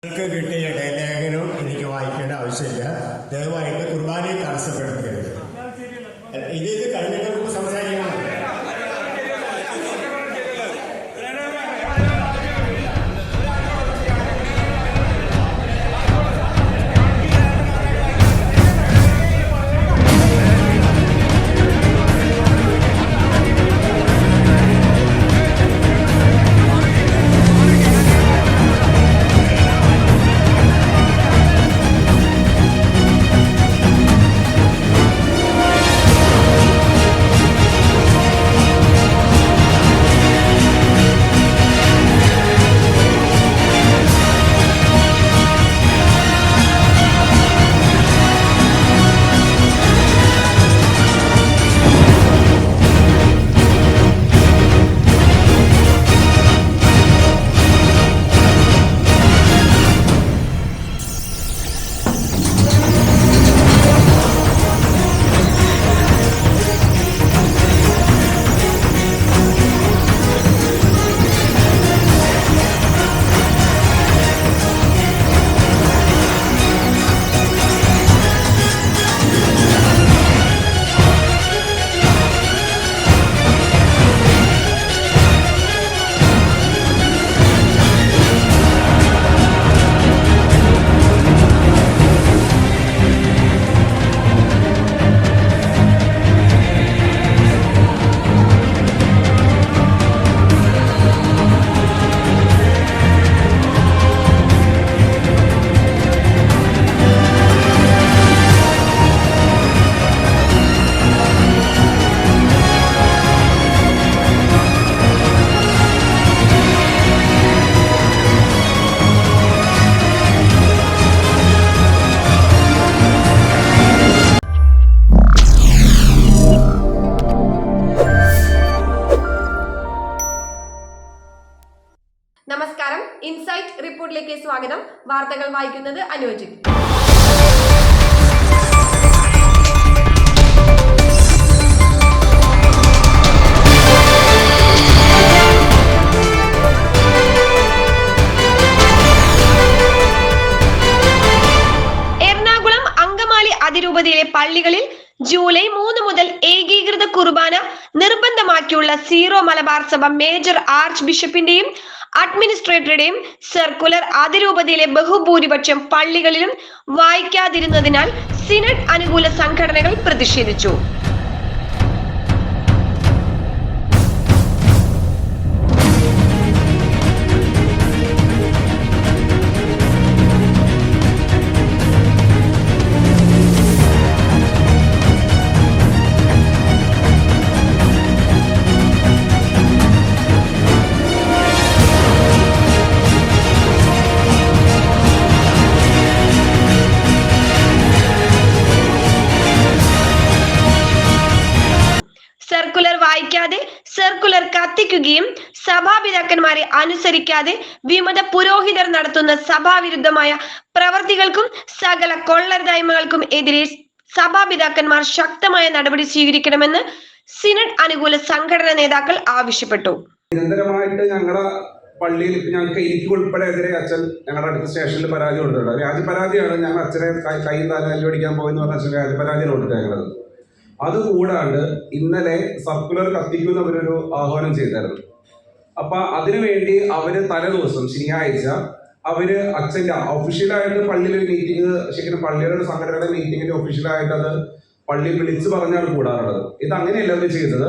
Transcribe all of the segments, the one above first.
നിങ്ങൾക്ക് കിട്ടിയ ലേഖനവും എനിക്ക് വായിക്കേണ്ട ആവശ്യമില്ല. ദയവായിട്ട് കുർബാനയെ തടസ്സപ്പെടുത്തരുത്. ഇത് കഴിഞ്ഞിട്ട് നമുക്ക് സംസാരിക്കണം. നമസ്കാരം, ഇൻസൈറ്റ് റിപ്പോർട്ടിലേക്ക് സ്വാഗതം. വാർത്തകൾ വായിക്കുന്നത് അനുജിത്. എറണാകുളം അങ്കമാലി അതിരൂപതയിലെ പള്ളികളിൽ ജൂലൈ 3 മുതൽ ഏകീകൃത കുർബാന നിർബന്ധമാക്കിയുള്ള സീറോ മലബാർ സഭ മേജർ ആർച്ച് ബിഷപ്പിന്റെയും അഡ്മിനിസ്ട്രേറ്ററുടെയും സർക്കുലർ അതിരൂപതയിലെ ബഹുഭൂരിപക്ഷം പള്ളികളിലും വായിക്കാതിരുന്നതിനാൽ സിനഡ് അനുകൂല സംഘടനകൾ പ്രതിഷേധിച്ചു. സർക്കുലർ വായിക്കാതെ സർക്കുലർ കത്തിക്കുകയും സഭാപിതാക്കന്മാരെ അനുസരിക്കാതെ വിമത പുരോഹിതർ നടത്തുന്ന സഭാവിരുദ്ധമായ പ്രവർത്തികൾക്കും സകല കൊള്ളരുതായ്മകൾക്കും എതിരെ സഭാപിതാക്കന്മാർ ശക്തമായ നടപടി സ്വീകരിക്കണമെന്ന് സിനഡ് അനുകൂല സംഘടനാ നേതാക്കൾ ആവശ്യപ്പെട്ടു. നിരന്തരമായിട്ട് ഞങ്ങളുടെ പള്ളിയിൽ എനിക്ക് ഉൾപ്പെടെ എതിരെ അച്ഛൻ ഞങ്ങളുടെ അടുത്ത സ്റ്റേഷനിൽ പരാതി കൊടുത്തിട്ടുണ്ട്. വ്യാജ പരാതിയാണ്. ഞങ്ങൾ അച്ഛനെ കൈയും താലും കല്ലുപിടിക്കാൻ പോയെന്ന് പറഞ്ഞ അച്ഛൻ വ്യാജ പരാതിയാണ് കൊടുത്തേക്കുന്നത്. അതുകൂടാണ്ട് ഇന്നലെ സർക്കുലർ കത്തിക്കുന്നവരൊരു ആഹ്വാനം ചെയ്തായിരുന്നു. അപ്പൊ അതിനുവേണ്ടി അവര് തലേദിവസം ശനിയാഴ്ച അവര് അച്ഛൻ്റെ ഒഫീഷ്യലായിട്ട് പള്ളിയിലൊരു മീറ്റിംഗ്, ശരിക്കും പള്ളിയുടെ സംഘടനയുടെ മീറ്റിങ്ങിന്റെ ഒഫീഷ്യലായിട്ട് അത് പള്ളി വിളിച്ചു പറഞ്ഞാണ് കൂടാറുള്ളത്. ഇത് അങ്ങനെയല്ല അവർ ചെയ്തത്.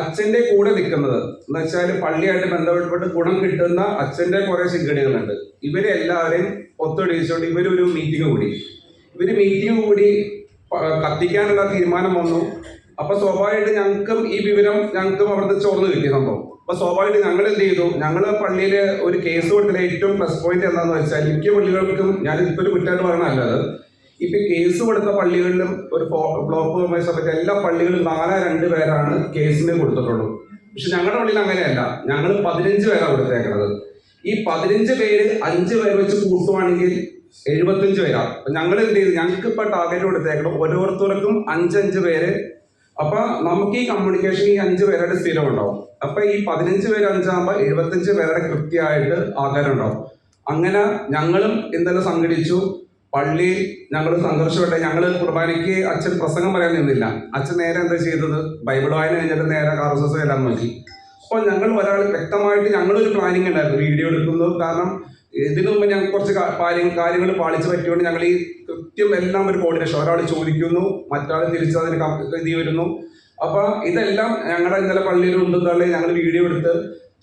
അച്ഛന്റെ കൂടെ നിൽക്കുന്നത് എന്ന് വെച്ചാൽ പള്ളിയായിട്ട് ബന്ധപ്പെട്ട് ഗുണം കിട്ടുന്ന അച്ഛന്റെ കുറെ സംഘടനകളുണ്ട്. ഇവരെ എല്ലാവരെയും ഒത്തൊടിച്ചുകൊണ്ട് ഇവരൊരു മീറ്റിംഗ് കൂടി കത്തിക്കാനുള്ള തീരുമാനം വന്നു. അപ്പൊ സ്വാഭാവികമായിട്ട് ഞങ്ങൾക്കും ഈ വിവരം അവിടുത്തെ ചോർന്ന് കിട്ടിയ സംഭവം. അപ്പൊ സ്വാഭാവികമായിട്ട് ഞങ്ങൾ എന്ത് ചെയ്തു, ഞങ്ങൾ പള്ളിയിൽ ഒരു കേസ് കൊടുത്തില്ല. ഏറ്റവും പ്ലസ് പോയിന്റ് എന്താണെന്ന് വെച്ചാൽ മിക്ക പള്ളികൾക്കും, ഞാനിപ്പോൾ ഒരു കുറ്റമായിട്ട് പറഞ്ഞല്ലത്, ഇപ്പൊ കേസ് കൊടുത്ത പള്ളികളിലും ഒരു ബ്ലോക്ക് സഭയ്ക്ക് എല്ലാ പള്ളികളിലും 4-2 പേരാണ് കേസിന് കൊടുത്തിട്ടുള്ളൂ. പക്ഷെ ഞങ്ങളുടെ പള്ളിയിൽ അങ്ങനെയല്ല. ഞങ്ങൾ 15 പേരാണ് കൊടുത്തേക്കുന്നത്. ഈ 15 പേര് 5 പേര് വെച്ച് കൂട്ടുവാണെങ്കിൽ 75 പേരാണ്. ഞങ്ങൾ എന്ത് ചെയ്തു, ഞങ്ങൾക്ക് ഇപ്പൊ ടാർഗറ്റ് കൊടുത്തേക്കണം ഓരോരുത്തർക്കും 5-5 പേര്. അപ്പൊ നമുക്ക് ഈ കമ്മ്യൂണിക്കേഷൻ ഈ 5 പേരുടെ സ്ഥിരം ഉണ്ടാവും. അപ്പൊ ഈ 15 പേര് 5 ആകുമ്പോൾ 75 പേരുടെ കൃത്യമായിട്ട് ആകാരം ഉണ്ടാവും. അങ്ങനെ ഞങ്ങളും ഇന്നലെ സംഘടിച്ചു. പള്ളി ഞങ്ങൾ സംഘർഷപ്പെട്ടെ. ഞങ്ങൾ കുർബാനയ്ക്ക് അച്ഛൻ പ്രസംഗം പറയാൻ നിന്നില്ല. അച്ഛൻ നേരെ എന്താ ചെയ്തത്, ബൈബിൾ വായന കഴിഞ്ഞിട്ട് നേരെ RSS എല്ലാം നോക്കി. അപ്പോൾ ഞങ്ങൾ ഒരാൾ വ്യക്തമായിട്ട് ഞങ്ങളൊരു പ്ലാനിങ് ഉണ്ടായിരുന്നു, വീഡിയോ എടുക്കുന്നത്. കാരണം ഇതിനു മുമ്പ് ഞങ്ങൾക്ക് കുറച്ച് കാര്യങ്ങൾ പാളിച്ച് പറ്റിയോണ്ട് ഞങ്ങൾ ഈ കൃത്യം എല്ലാം ഒരു കോർഡിനേഷൻ, ഒരാൾ ചോദിക്കുന്നു മറ്റാൾ തിരിച്ചതിന് ഇത് വരുന്നു. അപ്പൊ ഇതെല്ലാം ഞങ്ങളുടെ ഇന്നലെ പള്ളിയിൽ ഉണ്ടെന്നുള്ളത് ഞങ്ങൾ വീഡിയോ എടുത്ത്.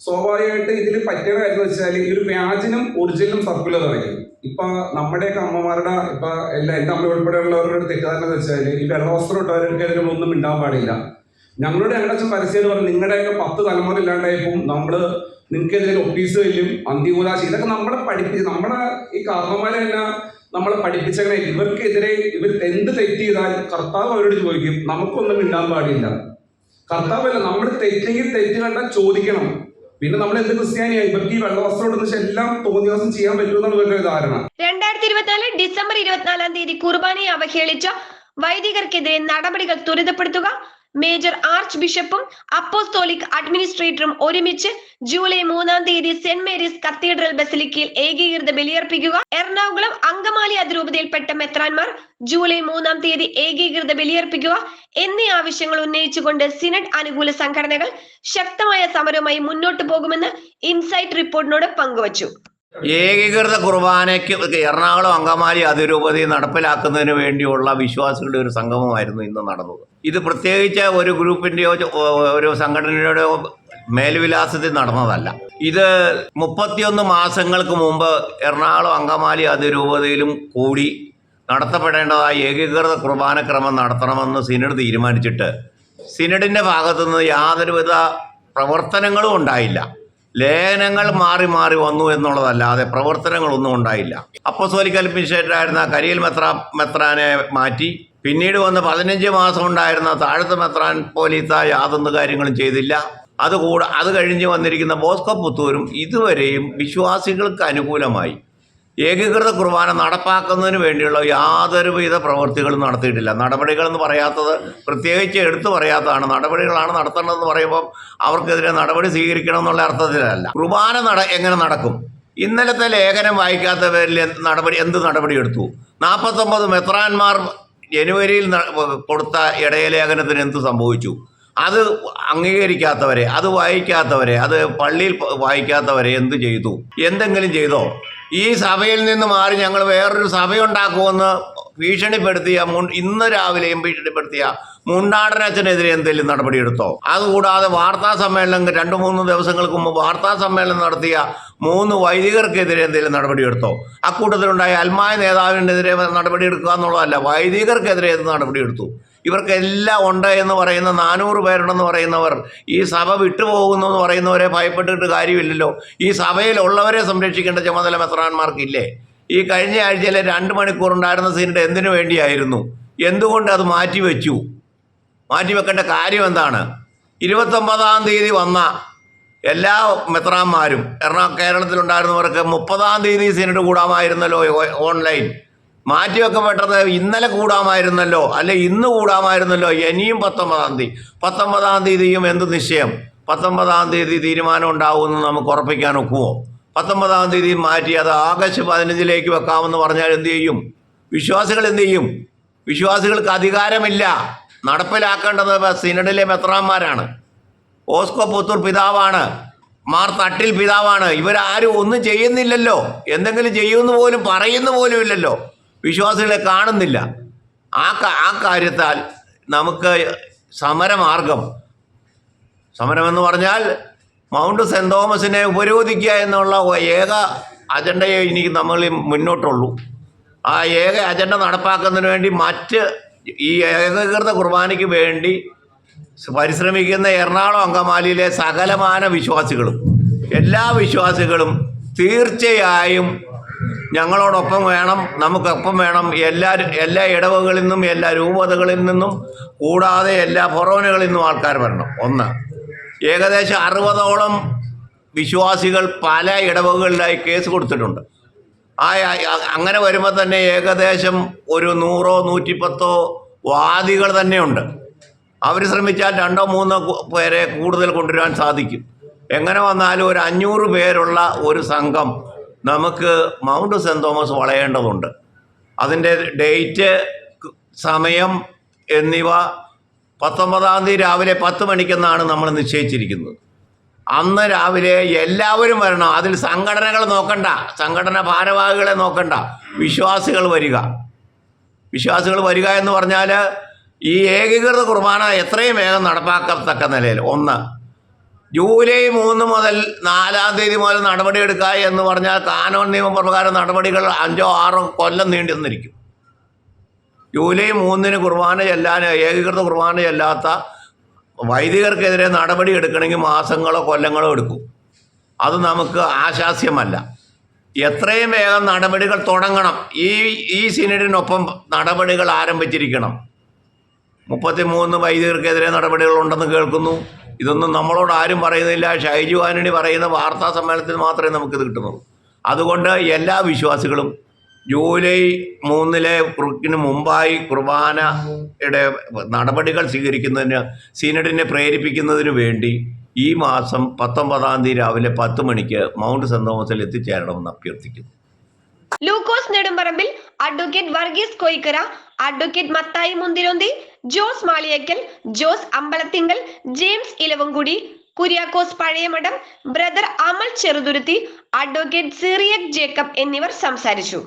സ്വാഭാവികമായിട്ട് ഇതിൽ പറ്റിയ കാര്യം എന്ന് വെച്ചാൽ ഈ ഒരു വ്യാജനും ഒറിജിനലും സർക്കുലർ ആയിരിക്കും. ഇപ്പൊ നമ്മുടെയൊക്കെ അമ്മമാരുടെ ഇപ്പൊ എല്ലാ എന്റെ അമ്മ ഉൾപ്പെടെയുള്ളവരുടെ തെറ്റിദ്ധാരണ എന്ന് വെച്ചാൽ ഈ വെള്ളവസ്ത്രം ഇട്ടവർക്കെതിരെ ഒന്നും ഉണ്ടാകാൻ പാടില്ല. ഞങ്ങളുടെ അച്ഛൻ പരസ്യം പറഞ്ഞു, നിങ്ങളുടെയൊക്കെ 10 തലമുറ ഇല്ലാണ്ടായപ്പോൾ നിങ്ങൾക്കെതിരെ ഒഫീസ് വരും, അന്തികൂലാശി, ഇതൊക്കെ നമ്മളെ പഠിപ്പിച്ച് നമ്മളെ ഈ കാരണന്മാരെ തന്നെ നമ്മളെ പഠിപ്പിച്ചങ്ങനെ. ഇവർക്കെതിരെ ഇവർ എന്ത് തെറ്റ് ചെയ്താലും കർത്താവ് അവരോട് ചോദിക്കും, നമുക്കൊന്നും മിണ്ടാൻ പാടില്ല. കർത്താവല്ല, നമ്മൾ തെറ്റെങ്കിൽ തെറ്റ് കണ്ടാൽ ചോദിക്കണം. പിന്നെ നമ്മൾ എന്ത് ക്രിസ്ത്യാനിയായി ഇവർക്ക് ഈ വെള്ളവസ്ത്രം ഇടുന്ന എല്ലാം തോന്നിവാസം ചെയ്യാൻ പറ്റുമെന്നാണ് ഇവരുടെ ധാരണ. 2024 ഡിസംബർ 24 തീയതി കുർബാനയെ അവഹേളിച്ച വൈദികർക്കെതിരെ നടപടികൾ ത്വരിതപ്പെടുത്തുക. മേജർ ആർച്ച് ബിഷപ്പും അപ്പോസ്തോലിക് അഡ്മിനിസ്ട്രേറ്ററും ഒരുമിച്ച് ജൂലൈ 3 തീയതി സെന്റ് മേരീസ് കത്തീഡ്രൽ ബസിലിക്കയിൽ ഏകീകൃത ബലിയർപ്പിക്കുക. എറണാകുളം അങ്കമാലി അതിരൂപതയിൽപ്പെട്ട മെത്രാൻമാർ ജൂലൈ 3 തീയതി ഏകീകൃത ബലിയർപ്പിക്കുക എന്നീ ആവശ്യങ്ങൾ ഉന്നയിച്ചുകൊണ്ട് സിനഡ് അനുകൂല സംഘടനകൾ ശക്തമായ സമരവുമായി മുന്നോട്ടു പോകുമെന്ന് ഇൻസൈറ്റ് റിപ്പോർട്ടിനോട് പങ്കുവച്ചു. ഏകീകൃത കുർബാനയ്ക്ക് എറണാകുളം അങ്കമാലി അതിരൂപതയിൽ നടപ്പിലാക്കുന്നതിന് വേണ്ടിയുള്ള വിശ്വാസികളുടെ ഒരു സംഗമമായിരുന്നു ഇന്ന് നടന്നത്. ഇത് പ്രത്യേകിച്ച് ഒരു ഗ്രൂപ്പിൻ്റെയോ ഒരു സംഘടനയുടെയോ മേൽവിലാസത്തിൽ നടന്നതല്ല. ഇത് 31 മാസങ്ങൾക്ക് മുമ്പ് എറണാകുളം അങ്കമാലി അതിരൂപതയിലും കൂടി നടത്തപ്പെടേണ്ടതായ ഏകീകൃത കുർബാനക്രമം നടത്തണമെന്ന് സിനഡ് തീരുമാനിച്ചിട്ട് സിനഡിൻ്റെ ഭാഗത്തുനിന്ന് യാതൊരുവിധ പ്രവർത്തനങ്ങളും ഉണ്ടായില്ല. ലേഖനങ്ങൾ മാറി മാറി വന്നു എന്നുള്ളതല്ലാതെ പ്രവർത്തനങ്ങളൊന്നും ഉണ്ടായില്ല. അപ്പോസ്തോലിക് അഡ്മിനിസ്ട്രേറ്ററായിരുന്ന കരിയിൽ മെത്രാനെ മാറ്റി. പിന്നീട് വന്ന് 15 മാസം ഉണ്ടായിരുന്ന താഴത്തെ മെത്രാൻ പോലീത്ത യാതൊന്നും കാര്യങ്ങളും ചെയ്തില്ല. അത് കഴിഞ്ഞ് വന്നിരിക്കുന്ന ബോസ്കോ പുത്തൂരും ഇതുവരെയും വിശ്വാസികൾക്ക് അനുകൂലമായി ഏകീകൃത കുർബാന നടപ്പാക്കുന്നതിന് വേണ്ടിയുള്ള യാതൊരുവിധ പ്രവൃത്തികളും നടത്തിയിട്ടില്ല. നടപടികളെന്ന് പറയാത്തത് പ്രത്യേകിച്ച് എടുത്തു പറയാത്തതാണ്. നടപടികളാണ് നടത്തേണ്ടതെന്ന് പറയുമ്പം അവർക്കെതിരെ നടപടി സ്വീകരിക്കണം എന്നുള്ള അർത്ഥത്തിലല്ല. കുർബാന എങ്ങനെ നടക്കും? ഇന്നലത്തെ ലേഖനം വായിക്കാത്തവരിൽ എന്ത് നടപടി എടുത്തു? 49 മെത്രാന്മാർ ജനുവരിയിൽ കൊടുത്ത ഇടയലേഖനത്തിന് എന്ത് സംഭവിച്ചു? അത് അംഗീകരിക്കാത്തവരെ, അത് വായിക്കാത്തവരെ, അത് പള്ളിയിൽ വായിക്കാത്തവരെ എന്ത് ചെയ്തു? എന്തെങ്കിലും ചെയ്തോ? ഈ സഭയിൽ നിന്ന് മാറി ഞങ്ങൾ വേറൊരു സഭയുണ്ടാക്കുമെന്ന് ഭീഷണിപ്പെടുത്തിയ ഇന്ന് രാവിലെയും ഭീഷണിപ്പെടുത്തിയ മുണ്ടാടനച്ഛനെതിരെ എന്തെങ്കിലും നടപടിയെടുത്തോ? അതുകൂടാതെ വാർത്താ സമ്മേളനം 2-3 ദിവസങ്ങൾക്ക് മുമ്പ് വാർത്താ സമ്മേളനം നടത്തിയ 3 വൈദികർക്കെതിരെ എന്തെങ്കിലും നടപടിയെടുത്തോ? അക്കൂട്ടത്തിലുണ്ടായ അൽമായ നേതാവിനെതിരെ നടപടിയെടുക്കുക എന്നുള്ളതല്ല, വൈദികർക്കെതിരെ എന്ത് നടപടിയെടുത്തു? ഇവർക്കെല്ലാം ഉണ്ട് എന്ന് പറയുന്ന 400 പേരുണ്ടെന്ന് പറയുന്നവർ ഈ സഭ വിട്ടുപോകുന്നു എന്ന് പറയുന്നവരെ ഭയപ്പെട്ടിട്ട് കാര്യമില്ലല്ലോ. ഈ സഭയിലുള്ളവരെ സംരക്ഷിക്കേണ്ട ചുമതല മെത്രാന്മാർക്കില്ലേ? ഈ കഴിഞ്ഞ ആഴ്ചയിലെ 2 മണിക്കൂർ ഉണ്ടായിരുന്ന സിനഡ് എന്തിനു വേണ്ടിയായിരുന്നു? എന്തുകൊണ്ട് അത് മാറ്റിവെച്ചു? മാറ്റിവെക്കേണ്ട കാര്യം എന്താണ്? 29 തീയതി വന്ന എല്ലാ മെത്രാന്മാരും കേരളത്തിലുണ്ടായിരുന്നവർക്ക് 30 തീയതി സിനഡ് കൂടാമായിരുന്നല്ലോ. ഓൺലൈൻ മാറ്റിവെക്കപ്പെട്ടത് ഇന്നലെ കൂടാമായിരുന്നല്ലോ, അല്ലെ ഇന്ന് കൂടാമായിരുന്നല്ലോ. ഇനിയും 19 തീയതിയും എന്ത് നിശ്ചയം? 19 തീയതി തീരുമാനം ഉണ്ടാവുമെന്ന് നമുക്ക് ഉറപ്പിക്കാൻ ഒക്കുമോ? 19 തീയതി മാറ്റി അത് ആഗസ്റ്റ് 15 വെക്കാമെന്ന് പറഞ്ഞാൽ എന്ത് ചെയ്യും? വിശ്വാസികൾ എന്ത് ചെയ്യും? വിശ്വാസികൾക്ക് അധികാരമില്ല. നടപ്പിലാക്കേണ്ടത് സിനഡിലെ മെത്രാന്മാരാണ്. ഓസ്കോ പുത്തൂർ പിതാവാണ്, മാർ തട്ടിൽ പിതാവാണ്. ഇവരാരും ഒന്നും ചെയ്യുന്നില്ലല്ലോ. എന്തെങ്കിലും ചെയ്യുമെന്ന് പോലും പറയുന്നു പോലും ഇല്ലല്ലോ. വിശ്വാസികളെ കാണുന്നില്ല. ആ കാര്യത്താൽ നമുക്ക് സമരമെന്ന് പറഞ്ഞാൽ മൗണ്ട് സെൻറ് തോമസിനെ ഉപരോധിക്കുക എന്നുള്ള ഏക അജണ്ടയെ ഇനി നമ്മൾ മുന്നോട്ടുള്ളൂ. ആ ഏക അജണ്ട നടപ്പാക്കുന്നതിന് വേണ്ടി ഈ ഏകീകൃത കുർബാനയ്ക്ക് വേണ്ടി പരിശ്രമിക്കുന്ന എറണാകുളം അങ്കമാലിയിലെ സകലമാന വിശ്വാസികളും എല്ലാ വിശ്വാസികളും തീർച്ചയായും ഞങ്ങളോടൊപ്പം വേണം, നമുക്കൊപ്പം വേണം. എല്ലാ ഇടവകളിൽ നിന്നും എല്ലാ രൂപതകളിൽ നിന്നും കൂടാതെ എല്ലാ ഫൊറോനുകളിൽ നിന്നും ആൾക്കാർ വരണം. ഏകദേശം 60ഓളം വിശ്വാസികൾ പല ഇടവകളിലായി കേസ് കൊടുത്തിട്ടുണ്ട്. അങ്ങനെ വരുമ്പോൾ തന്നെ ഏകദേശം ഒരു 100-110 വാദികൾ തന്നെയുണ്ട്. അവർ ശ്രമിച്ചാൽ 2-3 പേരെ കൂടുതൽ കൊണ്ടുവരാൻ സാധിക്കും. എങ്ങനെ വന്നാലും ഒരു 500 പേരുള്ള ഒരു സംഘം നമുക്ക് മൗണ്ട് സെൻറ് തോമസ് വളയേണ്ടതുണ്ട്. അതിൻ്റെ ഡേറ്റ്, സമയം എന്നിവ 19-ാം തീയതി രാവിലെ 10 മണിക്കെന്നാണ് നമ്മൾ നിശ്ചയിച്ചിരിക്കുന്നത്. അന്ന് രാവിലെ എല്ലാവരും വരണം. അതിൽ സംഘടനകൾ നോക്കണ്ട, സംഘടന ഭാരവാഹികളെ നോക്കണ്ട, വിശ്വാസികൾ വരിക. വിശ്വാസികൾ വരിക എന്ന് പറഞ്ഞാൽ ഈ ഏകീകൃത കുർബാന എത്രയും വേഗം നടപ്പാക്കത്തക്ക നിലയിൽ 1 ജൂലൈ 3 മുതൽ 4-ാം തീയതി മുതൽ നടപടിയെടുക്കുക എന്ന് പറഞ്ഞാൽ കാനോൻ നിയമപ്രകാരം നടപടികൾ 5-6 കൊല്ലം നീണ്ടു നിന്നിരിക്കും. ജൂലൈ 3-ന് കുർബാന ചെല്ലാൻ, ഏകീകൃത കുർബാന ചെല്ലാത്ത വൈദികർക്കെതിരെ നടപടി എടുക്കണമെങ്കിൽ മാസങ്ങളോ കൊല്ലങ്ങളോ എടുക്കും. അത് നമുക്ക് ആശാസ്യമല്ല. എത്രയും വേഗം നടപടികൾ തുടങ്ങണം. ഈ സിനഡിനൊപ്പം നടപടികൾ ആരംഭിച്ചിരിക്കണം. 33 വൈദികർക്കെതിരെ നടപടികളുണ്ടെന്ന് കേൾക്കുന്നു. ഇതൊന്നും നമ്മളോട് ആരും പറയുന്നില്ല. ഷൈജു ആന്റണി പറയുന്ന വാർത്താ സമ്മേളനത്തിൽ മാത്രമേ നമുക്കിത് കിട്ടുന്നുള്ളൂ. അതുകൊണ്ട് എല്ലാ വിശ്വാസികളും ജൂലൈ 3-ലെ കുറുക്കിന് മുമ്പായി കുർബാനയുടെ നടപടികൾ സ്വീകരിക്കുന്നതിന്, സിനഡിനെ പ്രേരിപ്പിക്കുന്നതിന് വേണ്ടി ഈ മാസം 19-ാം തീയതി രാവിലെ 10 മണിക്ക് മൗണ്ട് സെൻറ് തോമസിൽ എത്തിച്ചേരണമെന്ന് അഭ്യർത്ഥിക്കുന്നു. Lukose Nedumparambil, advocate Varghese Koykkara, advocate Mathai Munthironthi, Jose Maliyakkal, Jose Ambalathinkal, James Elavankudi, Kuriakose Pazhayamadom, brother Amal Cheruthuruthy, advocate Cyriac Jacob എന്നിവർ സംസാരിച്ചു.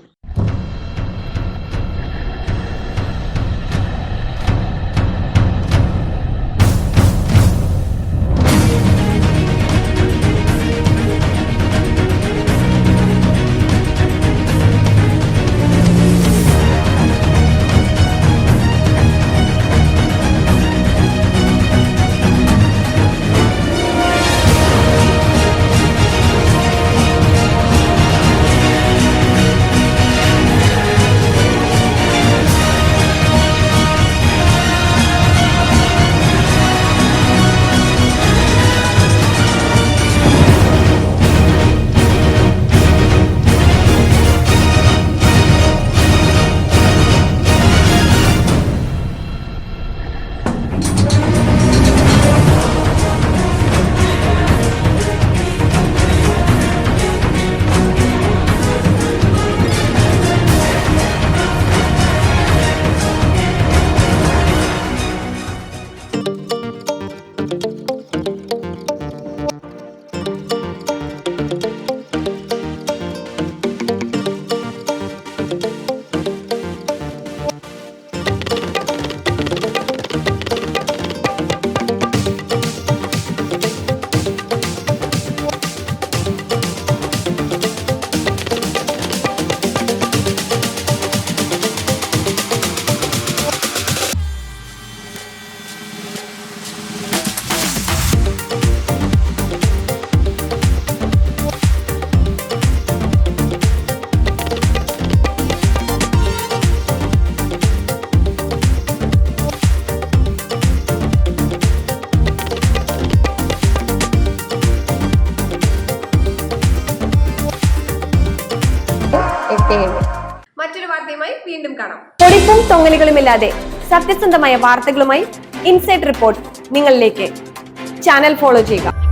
മറ്റൊരു വാർത്തയുമായി വീണ്ടും കാണാം. പൊടിപ്പും തൊങ്ങലുകളുമില്ലാതെ സത്യസന്ധമായ വാർത്തകളുമായി ഇൻസൈറ്റ് റിപ്പോർട്ട് നിങ്ങളിലേക്ക്. ചാനൽ ഫോളോ ചെയ്യുക.